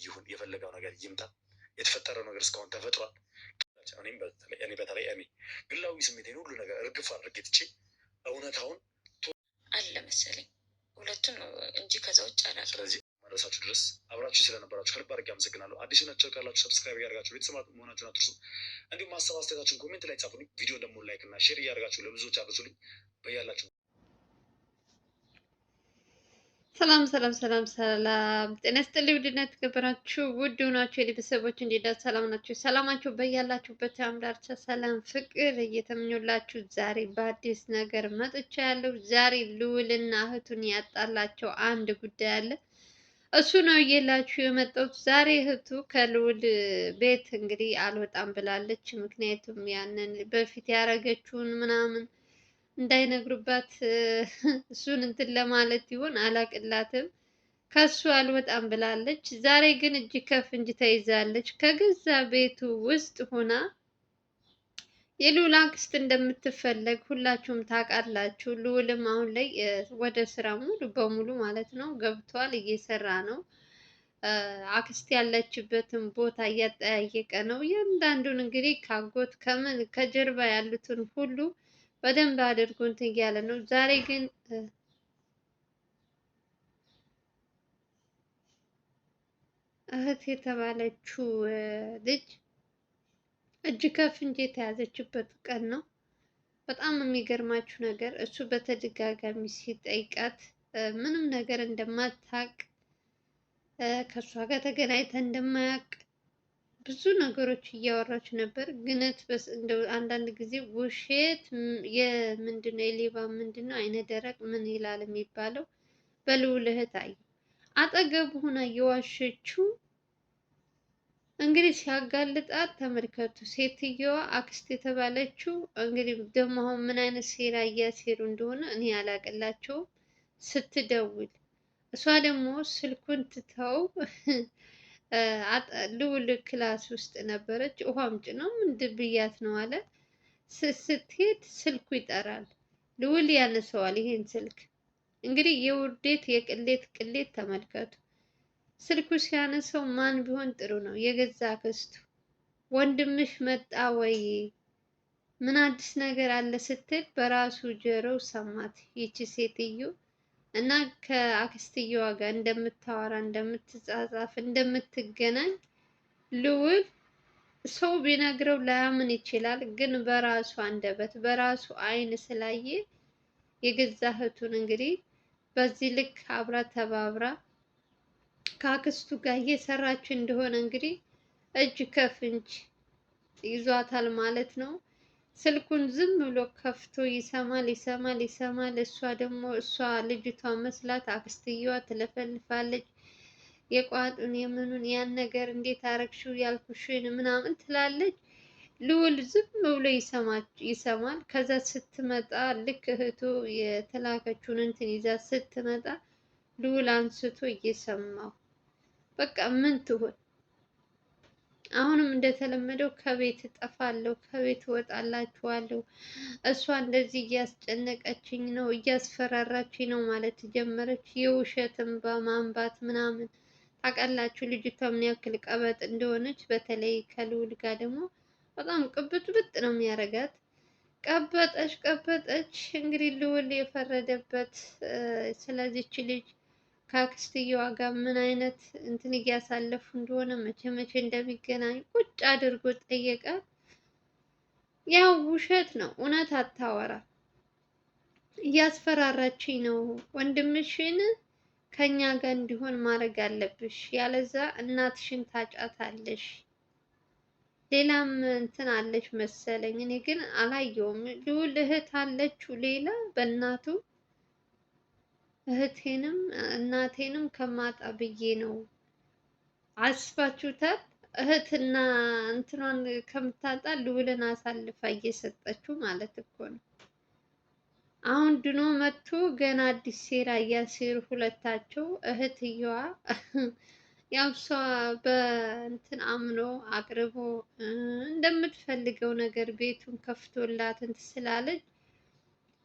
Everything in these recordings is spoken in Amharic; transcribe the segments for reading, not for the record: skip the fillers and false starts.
ይሁን የፈለገው ነገር ይምጣ። የተፈጠረው ነገር እስካሁን ተፈጥሯል። እኔ በተለይ ግላዊ ስሜቴን ሁሉ ነገር እርግፍ አድርጌ ትቼ እውነታውን አለ መሰለኝ ሁለቱን ነው እንጂ ከዛ ውጭ አላ። ስለዚህ መድረሳችሁ ድረስ አብራችሁ ስለነበራችሁ ከልብ አድርጌ አመሰግናለሁ። አዲስ ናቸው ካላችሁ ሰብስክራይብ እያደርጋችሁ ቤተሰብ መሆናችሁን አትርሱ። እንዲሁም ሀሳብ አስተያየታችሁን ኮሜንት ላይ ጻፉልኝ። ቪዲዮ ደግሞ ላይክ እና ሼር እያደርጋችሁ ለብዙዎች አድርሱልኝ። በያላችሁ ሰላም ሰላም ሰላም ሰላም፣ ጤና ይስጥልኝ። ውድና የተከበራችሁ ውድ ሆናችሁ የቤተሰቦች እንዴት ሰላም ናችሁ? ሰላማችሁ በያላችሁበት አምላክ ሰላም ፍቅር እየተመኙላችሁ ዛሬ በአዲስ ነገር መጥቻለሁ። ዛሬ ልዑልና እህቱን ያጣላቸው አንድ ጉዳይ አለ። እሱ ነው እየላችሁ የመጣሁት። ዛሬ እህቱ ከልዑል ቤት እንግዲህ አልወጣም ብላለች። ምክንያቱም ያንን በፊት ያረገችውን ምናምን እንዳይነግሩባት እሱን እንትን ለማለት ይሆን አላቅላትም። ከሱ አልወጣም ብላለች። ዛሬ ግን እጅ ከፍንጅ ተይዛለች። ከገዛ ቤቱ ውስጥ ሆና የልዑል አክስት እንደምትፈለግ ሁላችሁም ታውቃላችሁ። ልዑልም አሁን ላይ ወደ ስራ ሙሉ በሙሉ ማለት ነው ገብቷል፣ እየሰራ ነው። አክስት ያለችበትን ቦታ እያጠያየቀ ነው። እያንዳንዱን እንግዲህ ካጎት ከምን ከጀርባ ያሉትን ሁሉ በደንብ አድርጎ እንትን እያለ ነው። ዛሬ ግን እህት የተባለችው ልጅ እጅ ከፍንጅ የተያዘችበት ቀን ነው። በጣም የሚገርማችሁ ነገር እሱ በተደጋጋሚ ሲጠይቃት ምንም ነገር እንደማታውቅ ከእሷ ጋር ተገናኝተን እንደማያውቅ ብዙ ነገሮች እያወራች ነበር። ግነት እንደው አንዳንድ ጊዜ ውሸት የምንድነው የሌባ ምንድነው አይነ ደረቅ ምን ይላል የሚባለው በልዑል እህት አየሁ። አጠገቡ ሆና እየዋሸችው እንግዲህ ሲያጋልጣት ተመልከቱ። ሴትየዋ አክስት የተባለችው እንግዲህ ደግሞ አሁን ምን አይነት ሴራ እያሴሩ እንደሆነ እኔ ያላቅላቸውም። ስትደውል እሷ ደግሞ ስልኩን ትተው ልዑል ክላስ ውስጥ ነበረች። ውሃ አምጪ ነው ምንድን ብያት ነው አለ። ስትሄድ ስልኩ ይጠራል። ልዑል ያነሰዋል ይሄን ስልክ። እንግዲህ የውርዴት የቅሌት ቅሌት ተመልከቱ። ስልኩ ሲያነሳው ማን ቢሆን ጥሩ ነው? የገዛ አክስቱ። ወንድምሽ መጣ ወይ ምን አዲስ ነገር አለ ስትል በራሱ ጆሮ ሰማት ይቺ ሴትዮ። እና ከአክስትየዋ ጋር እንደምታወራ እንደምትጻጻፍ እንደምትገናኝ ልዑል ሰው ቢነግረው ላያምን ይችላል። ግን በራሱ አንደበት በራሱ አይን ስላየ የገዛ እህቱን እንግዲህ በዚህ ልክ አብራ ተባብራ ከአክስቱ ጋር እየሰራች እንደሆነ እንግዲህ እጅ ከፍንጅ ይዟታል ማለት ነው። ስልኩን ዝም ብሎ ከፍቶ ይሰማል ይሰማል ይሰማል። እሷ ደግሞ ልጅቷ መስላት አክስትየዋ ትለፈልፋለች። የቋጡን የምኑን ያን ነገር እንዴት አረግሽው ያልኩሽን ምናምን ትላለች። ልዑል ዝም ብሎ ይሰማል። ከዛ ስትመጣ ልክ እህቱ የተላከችውን እንትን ይዛ ስትመጣ ልዑል አንስቶ እየሰማው በቃ ምን ትሆን? አሁንም እንደተለመደው ከቤት እጠፋለሁ፣ ከቤት እወጣላችኋለሁ፣ እሷ እንደዚህ እያስጨነቀችኝ ነው፣ እያስፈራራችኝ ነው ማለት ጀመረች። የውሸትም በማንባት ምናምን ታውቃላችሁ ልጅቷ ምን ያክል ቀበጥ እንደሆነች። በተለይ ከልዑል ጋር ደግሞ በጣም ቅብጥብጥ ነው የሚያደርጋት። ቀበጠች ቀበጠች። እንግዲህ ልዑል የፈረደበት ስለዚች ልጅ ከአክስትየዋ ጋር ምን አይነት እንትን እያሳለፉ እንደሆነ መቼ መቼ እንደሚገናኙ ቁጭ አድርጎ ጠየቃት። ያው ውሸት ነው፣ እውነት አታወራ። እያስፈራራችኝ ነው፣ ወንድምሽን ከኛ ጋር እንዲሆን ማድረግ አለብሽ፣ ያለዛ እናትሽን ታጫታለሽ። ሌላም እንትን አለች መሰለኝ፣ እኔ ግን አላየውም። ልዑል እህት አለችው ሌላ በእናቱ እህቴንም እናቴንም ከማጣ ብዬ ነው። አስባችሁታል? እህትና እንትኗን ከምታጣ ልዑልን አሳልፋ እየሰጠችው ማለት እኮ ነው። አሁን ድኖ መጥቶ ገና አዲስ ሴራ እያሴሩ ሁለታቸው። እህትየዋ ያው እሷ በእንትን አምኖ አቅርቦ እንደምትፈልገው ነገር ቤቱን ከፍቶላት እንትን ስላለች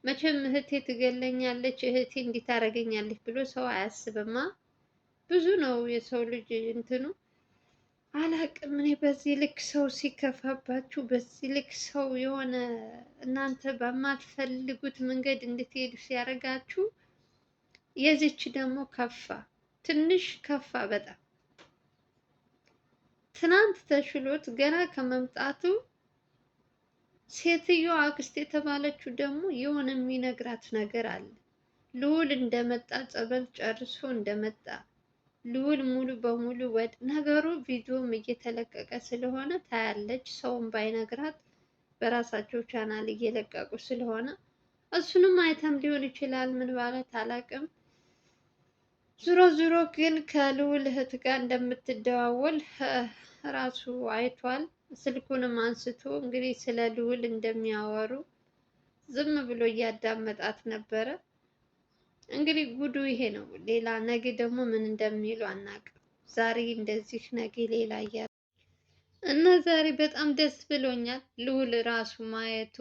መቼም እህቴ ትገለኛለች፣ እህቴ እንዲህ ታደርገኛለች ብሎ ሰው አያስብማ። ብዙ ነው የሰው ልጅ እንትኑ አላቅም። እኔ በዚህ ልክ ሰው ሲከፋባችሁ፣ በዚህ ልክ ሰው የሆነ እናንተ በማትፈልጉት መንገድ እንድትሄዱ ሲያደርጋችሁ፣ የዚች ደግሞ ከፋ፣ ትንሽ ከፋ በጣም። ትናንት ተሽሎት ገና ከመምጣቱ ሴትዮዋ አክስት የተባለችው ደግሞ የሆነ የሚነግራት ነገር አለ። ልዑል እንደመጣ ጸበል ጨርሶ እንደመጣ ልዑል ሙሉ በሙሉ ወድ ነገሩ ቪዲዮም እየተለቀቀ ስለሆነ ታያለች። ሰውን ባይነግራት በራሳቸው ቻናል እየለቀቁ ስለሆነ እሱንም አይተም ሊሆን ይችላል። ምን ማለት አላውቅም። ዙሮ ዙሮ ግን ከልዑል እህት ጋር እንደምትደዋወል ራሱ አይቷል። ስልኩንም አንስቶ እንግዲህ ስለ ልዑል እንደሚያወሩ ዝም ብሎ እያዳመጣት ነበረ። እንግዲህ ጉዱ ይሄ ነው። ሌላ ነገ ደግሞ ምን እንደሚሉ አናውቅም። ዛሬ እንደዚህ ነገ ሌላ እያለ እና ዛሬ በጣም ደስ ብሎኛል ልዑል ራሱ ማየቱ።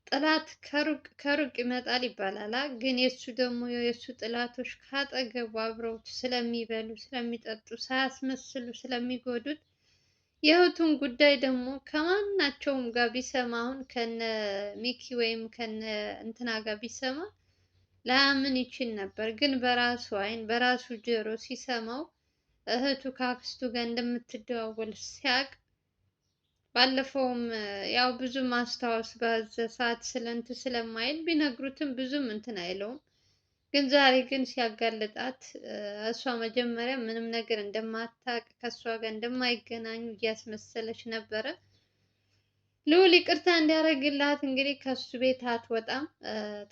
ጥላት ከሩቅ ከሩቅ ይመጣል ይባላል። ግን የእሱ ደግሞ የእሱ ጥላቶች ካጠገቡ አብረውት ስለሚበሉ ስለሚጠጡ ሳያስመስሉ ስለሚጎዱት የእህቱን ጉዳይ ደግሞ ከማናቸውም ጋር ቢሰማ አሁን ከነ ሚኪ ወይም ከነ እንትና ጋር ቢሰማ ላያምን ይችል ነበር። ግን በራሱ አይን በራሱ ጆሮ ሲሰማው እህቱ ከአክስቱ ጋር እንደምትደዋወል ሲያቅ ባለፈውም ያው ብዙ ማስታወስ በዛ ሰዓት ስለእንትን ስለማይል ቢነግሩትም ብዙም እንትን አይለውም። ግን ዛሬ ግን ሲያጋልጣት እሷ መጀመሪያ ምንም ነገር እንደማታውቅ ከእሷ ጋር እንደማይገናኙ እያስመሰለች ነበረ። ልዑል ይቅርታ እንዲያደርግላት እንግዲህ ከሱ ቤት አትወጣም።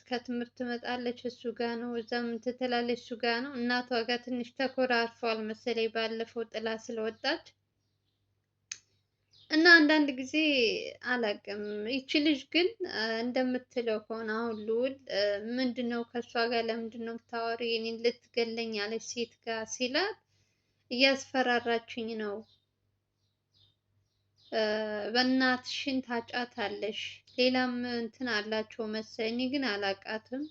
ከትምህርት ትመጣለች፣ እሱ ጋር ነው። እዛም እንትን ትላለች፣ እሱ ጋር ነው። እናቷ ጋር ትንሽ ተኮራርፈዋል መሰለኝ ባለፈው ጥላ ስለወጣች እና አንዳንድ ጊዜ አላውቅም። ይቺ ልጅ ግን እንደምትለው ከሆነ አሁን ልዑል ምንድን ነው ከእሷ ጋር ለምንድን ነው የምታወሪ? እኔን ልትገለኝ ያለች ሴት ጋር ሲላት እያስፈራራችኝ ነው፣ በእናትሽን ታጫታለሽ፣ ሌላም እንትን አላቸው መሰለኝ፣ እኔ ግን አላቃትም፣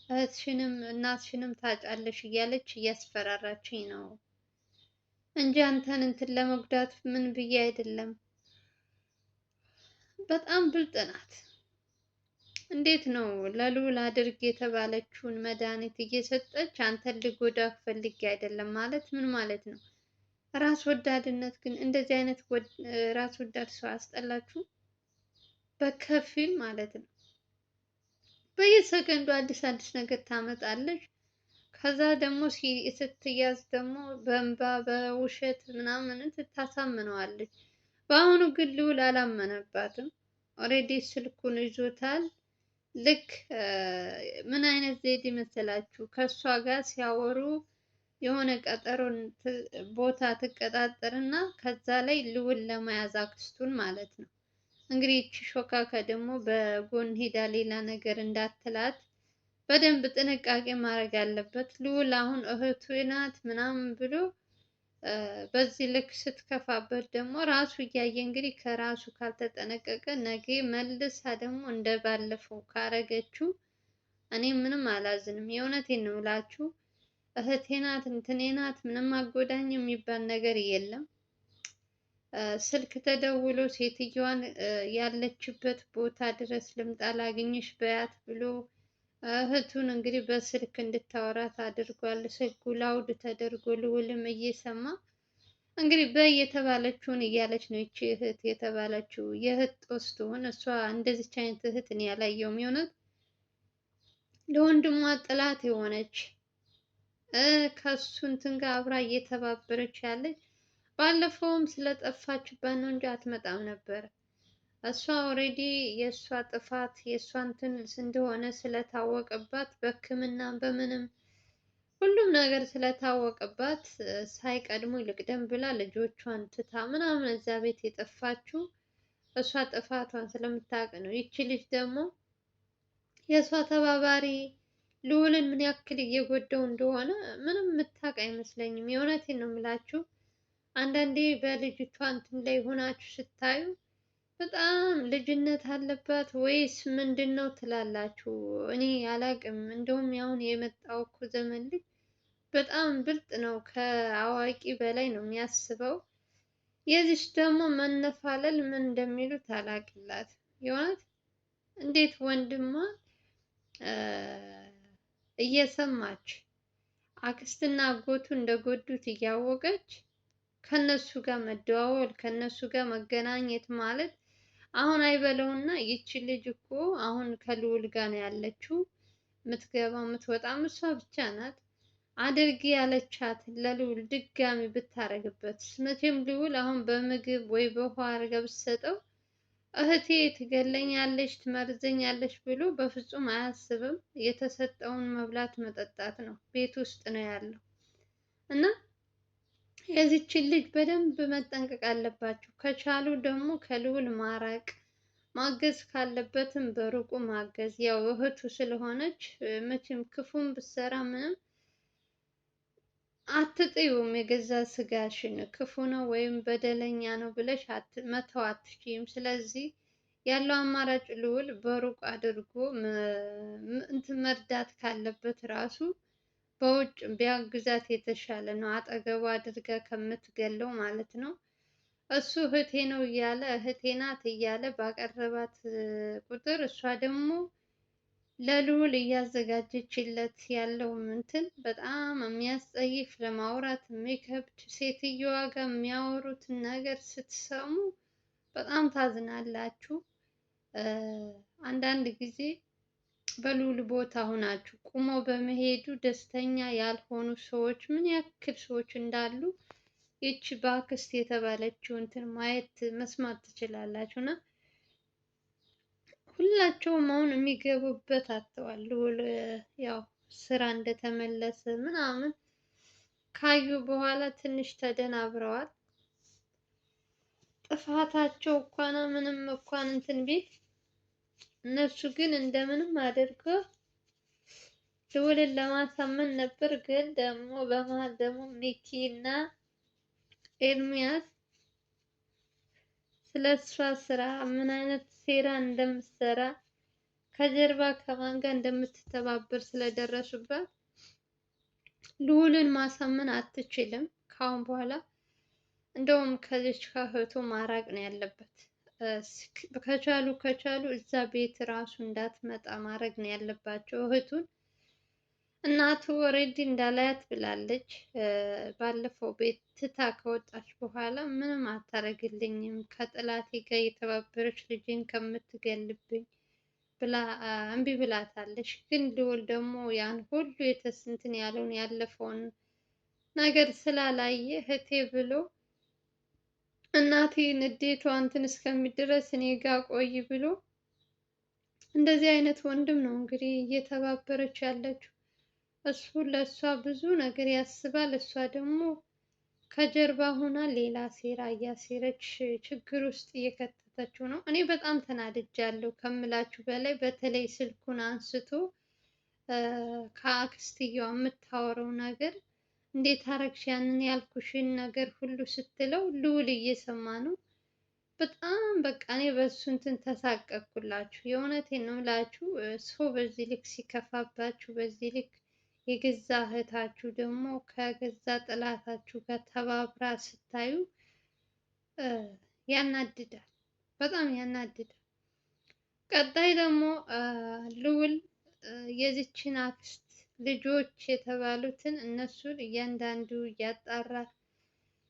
እህትሽንም እናትሽንም ታጫለሽ እያለች እያስፈራራችኝ ነው እንጂ አንተን እንትን ለመጉዳት ምን ብዬ አይደለም። በጣም ብልጥ ናት። እንዴት ነው ለልዑል አድርግ የተባለችውን መድኃኒት እየሰጠች አንተን ልጎዳህ ፈልጌ አይደለም ማለት ምን ማለት ነው? ራስ ወዳድነት ግን እንደዚህ አይነት ራስ ወዳድ ሰው አስጠላችሁ? በከፊል ማለት ነው። በየሰከንዱ አዲስ አዲስ ነገር ታመጣለች። ከዛ ደግሞ ስትያዝ ደግሞ በእንባ በውሸት ምናምን ታሳምነዋለች። በአሁኑ ግን ልዑል አላመነባትም። ኦልሬዲ ስልኩን ይዞታል። ልክ ምን አይነት ዘዴ መሰላችሁ? ከእሷ ጋር ሲያወሩ የሆነ ቀጠሮን ቦታ ትቀጣጠርና ከዛ ላይ ልዑል ለመያዝ አክስቱን ማለት ነው። እንግዲህ ይቺ ሾካካ ደግሞ በጎን ሄዳ ሌላ ነገር እንዳትላት በደንብ ጥንቃቄ ማድረግ አለበት። ልዑል አሁን እህቱ ናት ምናምን ብሎ በዚህ ልክ ስትከፋበት ደግሞ ራሱ እያየ እንግዲህ ከራሱ ካልተጠነቀቀ ነገ መልሳ ደግሞ እንደ ባለፈው ካረገችው እኔ ምንም አላዝንም። የእውነቴን ነው እላችሁ። እህቴ ናት እንትኔ ናት ምንም አጎዳኝ የሚባል ነገር የለም። ስልክ ተደውሎ ሴትዮዋን ያለችበት ቦታ ድረስ ልምጣ ላግኝሽ በያት ብሎ እህቱን እንግዲህ በስልክ እንድታወራት አድርጓል። ስልኩ ላውድ ተደርጎ ልዑልም እየሰማ እንግዲህ የተባለችውን እያለች ነው። ይቺ እህት የተባለችው የእህት ጦስ ትሆን እሷ። እንደዚች አይነት እህት እኔ ያላየውም። የሆነት ለወንድሟ ጥላት የሆነች ከሱ እንትን ጋር አብራ እየተባበረች ያለች። ባለፈውም ስለጠፋችበት ነው እንጂ አትመጣም ነበር። እሷ ኦልሬዲ የእሷ ጥፋት የእሷ እንትን እንደሆነ ስለታወቀባት በሕክምና በምንም ሁሉም ነገር ስለታወቀባት ሳይቀድሙ ይልቅደም ብላ ልጆቿን ትታ ምናምን እዛ ቤት የጠፋችው እሷ ጥፋቷን ስለምታውቅ ነው። ይቺ ልጅ ደግሞ የእሷ ተባባሪ ልዑልን ምን ያክል እየጎዳው እንደሆነ ምንም የምታውቅ አይመስለኝም። የእውነቴን ነው የምላችሁ። አንዳንዴ በልጅቷ እንትን ላይ ሆናችሁ ስታዩ በጣም ልጅነት አለባት ወይስ ምንድን ነው ትላላችሁ? እኔ አላቅም። እንደውም ያሁን የመጣው እኮ ዘመን ልጅ በጣም ብልጥ ነው። ከአዋቂ በላይ ነው የሚያስበው። የዚች ደግሞ መነፋለል ምን እንደሚሉት አላቅላት። የእውነት እንዴት ወንድሟ እየሰማች አክስትና አጎቱ እንደጎዱት እያወቀች ከነሱ ጋር መደዋወል ከነሱ ጋር መገናኘት ማለት አሁን አይበለውና ይቺ ልጅ እኮ አሁን ከልዑል ጋር ነው ያለችው። የምትገባው የምትወጣም እሷ ብቻ ናት። አድርጊ ያለቻት ለልዑል ድጋሚ ብታረግበት መቼም ልዑል አሁን በምግብ ወይ በውሃ አድርጋ ብትሰጠው እህቴ ትገለኛለች፣ ትመርዘኛለች ብሎ በፍጹም አያስብም። የተሰጠውን መብላት መጠጣት ነው። ቤት ውስጥ ነው ያለው እና የዚችን ልጅ በደንብ መጠንቀቅ አለባቸው። ከቻሉ ደግሞ ከልዑል ማራቅ፣ ማገዝ ካለበትም በሩቁ ማገዝ። ያው እህቱ ስለሆነች መቼም ክፉም ብትሰራ ምንም አትጥዩም። የገዛ ስጋሽን ክፉ ነው ወይም በደለኛ ነው ብለሽ መተው አትችይም። ስለዚህ ያለው አማራጭ ልዑል በሩቅ አድርጎ እንትን መርዳት ካለበት ራሱ በውጭ ቢያግዛት የተሻለ ነው። አጠገቡ አድርጋ ከምትገለው ማለት ነው። እሱ እህቴ ነው እያለ እህቴ ናት እያለ ባቀረባት ቁጥር እሷ ደግሞ ለልዑል እያዘጋጀችለት ያለው እንትን በጣም የሚያስጠይፍ ለማውራት የሚከብድ። ሴትየዋ ጋር የሚያወሩትን ነገር ስትሰሙ በጣም ታዝናላችሁ። አንዳንድ ጊዜ በልዑል ቦታ ሆናችሁ ቁሞ በመሄዱ ደስተኛ ያልሆኑ ሰዎች ምን ያክል ሰዎች እንዳሉ ይቺ በአክስት የተባለችው እንትን ማየት መስማት ትችላላችሁ። እና ሁላቸውም አሁን የሚገቡበት አጥተዋል። ልዑል ያው ስራ እንደተመለሰ ምናምን ካዩ በኋላ ትንሽ ተደናብረዋል። ጥፋታቸው እንኳን ምንም እንኳን እንትን ቢል እነሱ ግን እንደምንም አድርገው ልዑልን ለማሳመን ነበር። ግን ደግሞ በመሀል ደግሞ ሚኪ እና ኤርሚያስ ስለ እሷ ስራ ምን አይነት ሴራ እንደምትሰራ ከጀርባ ከማን ጋር እንደምትተባበር ስለደረሱበት ልዑልን ማሳመን አትችልም። ካሁን በኋላ እንደውም ከዚች ከእህቱ ማራቅ ነው ያለበት። ከቻሉ እዛ ቤት ራሱ እንዳትመጣ ማድረግ ነው ያለባቸው እህቱን። እናቱ ኦልሬዲ እንዳላያት ብላለች። ባለፈው ቤት ትታ ከወጣች በኋላ ምንም አታረግልኝም ከጥላቴ ጋር የተባበረች ልጅን ከምትገልብኝ ብላ እምቢ ብላታለች። ግን ልዑል ደግሞ ያን ሁሉ የተስንትን ያለውን ያለፈውን ነገር ስላላየ እህቴ ብሎ እናቴ ንዴቷ እንትን እስከሚድረስ እኔ ጋ ቆይ ብሎ እንደዚህ አይነት ወንድም ነው እንግዲህ እየተባበረች ያለችው። እሱ ለእሷ ብዙ ነገር ያስባል። እሷ ደግሞ ከጀርባ ሆና ሌላ ሴራ እያሴረች ችግር ውስጥ እየከተተችው ነው። እኔ በጣም ተናድጃለሁ ከምላችሁ በላይ። በተለይ ስልኩን አንስቶ ከአክስትየዋ የምታወራው ነገር እንዴት አረግሽ ያንን ያልኩሽን ነገር ሁሉ ስትለው ልዑል እየሰማ ነው። በጣም በቃ እኔ በሱ እንትን ተሳቀቅኩላችሁ። የእውነቴን ነው የምላችሁ። ሰው በዚህ ልክ ሲከፋባችሁ በዚህ ልክ የገዛ እህታችሁ ደግሞ ከገዛ ጥላታችሁ ጋር ተባብራ ስታዩ ያናድዳል፣ በጣም ያናድዳል። ቀጣይ ደግሞ ልዑል የዚችን አክስት ልጆች የተባሉትን እነሱን እያንዳንዱ እያጣራ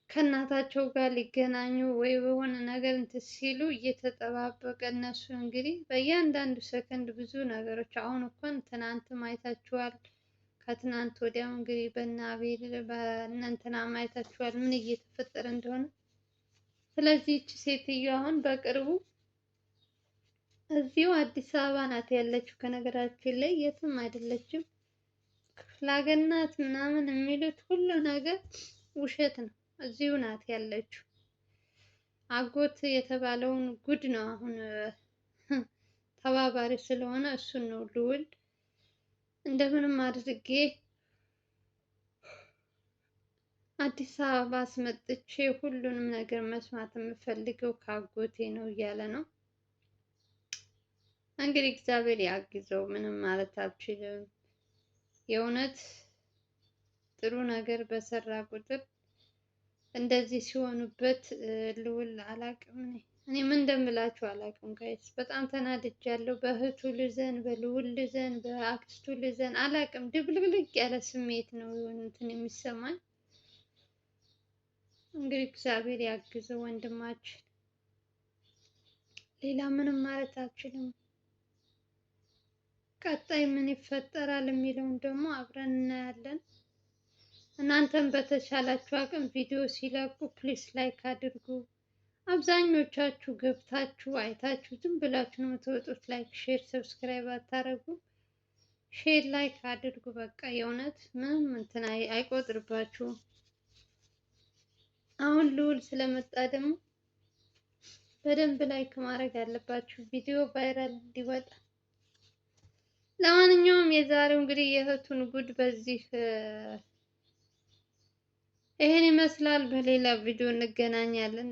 ከእናታቸው ጋር ሊገናኙ ወይ በሆነ ነገር እንትን ሲሉ እየተጠባበቀ እነሱ እንግዲህ በእያንዳንዱ ሰከንድ ብዙ ነገሮች አሁን እንኳን ትናንትም አይታችኋል። ከትናንት ወዲያም እንግዲህ በእነ አቤል በእነ እንትና አይታችኋል ምን እየተፈጠረ እንደሆነ። ስለዚህ ይቺ ሴትዮ አሁን በቅርቡ እዚሁ አዲስ አበባ ናት ያለችው። ከነገራችን ላይ የትም አይደለችም። ክፍለ ሀገር ናት ምናምን የሚሉት ሁሉ ነገር ውሸት ነው። እዚሁ ናት ያለችው። አጎት የተባለውን ጉድ ነው አሁን ተባባሪ ስለሆነ እሱን ነው ልዑል እንደምንም አድርጌ አዲስ አበባ አስመጥቼ ሁሉንም ነገር መስማት የምፈልገው ከአጎቴ ነው እያለ ነው። እንግዲህ እግዚአብሔር ያግዘው። ምንም ማለት አልችልም። የእውነት ጥሩ ነገር በሰራ ቁጥር እንደዚህ ሲሆኑበት ልዑል አላቅም። እኔ ምን እንደምላችሁ አላቅም ጋይስ። በጣም ተናድጃለሁ። በእህቱ ልዘን፣ በልዑል ልዘን፣ በአክስቱ ልዘን አላቅም። ድብልቅልቅ ያለ ስሜት ነው እንትን የሚሰማኝ። እንግዲህ እግዚአብሔር ያግዘው ወንድማችን። ሌላ ምንም ማለት አልችልም። ቀጣይ ምን ይፈጠራል የሚለውን ደግሞ አብረን እናያለን። እናንተም በተቻላችሁ አቅም ቪዲዮ ሲለቁ ፕሊስ ላይክ አድርጉ። አብዛኞቻችሁ ገብታችሁ አይታችሁ ዝም ብላችሁ ነው የምትወጡት። ላይክ፣ ሼር፣ ሰብስክራይብ አታረጉ። ሼር ላይክ አድርጉ። በቃ የእውነት ምንም እንትን አይቆጥርባችሁም። አሁን ልዑል ስለመጣ ደግሞ በደንብ ላይክ ማድረግ አለባችሁ፣ ቪዲዮ ቫይራል እንዲወጣ። ለማንኛውም የዛሬው እንግዲህ የእህቱን ጉድ በዚህ ይሄን ይመስላል። በሌላ ቪዲዮ እንገናኛለን።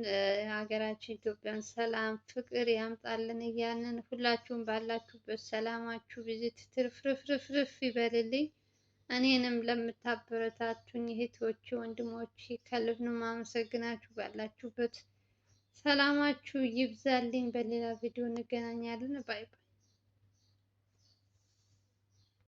ሀገራችን ኢትዮጵያን ሰላም ፍቅር ያምጣልን እያልን ሁላችሁም ባላችሁበት ሰላማችሁ ቪዚት ትርፍርፍርፍርፍ ይበልልኝ። እኔንም ለምታበረታቱኝ እህቶቼ ወንድሞቼ ከልብ ነው የማመሰግናችሁ። ባላችሁበት ሰላማችሁ ይብዛልኝ። በሌላ ቪዲዮ እንገናኛለን። ባይ ባይ።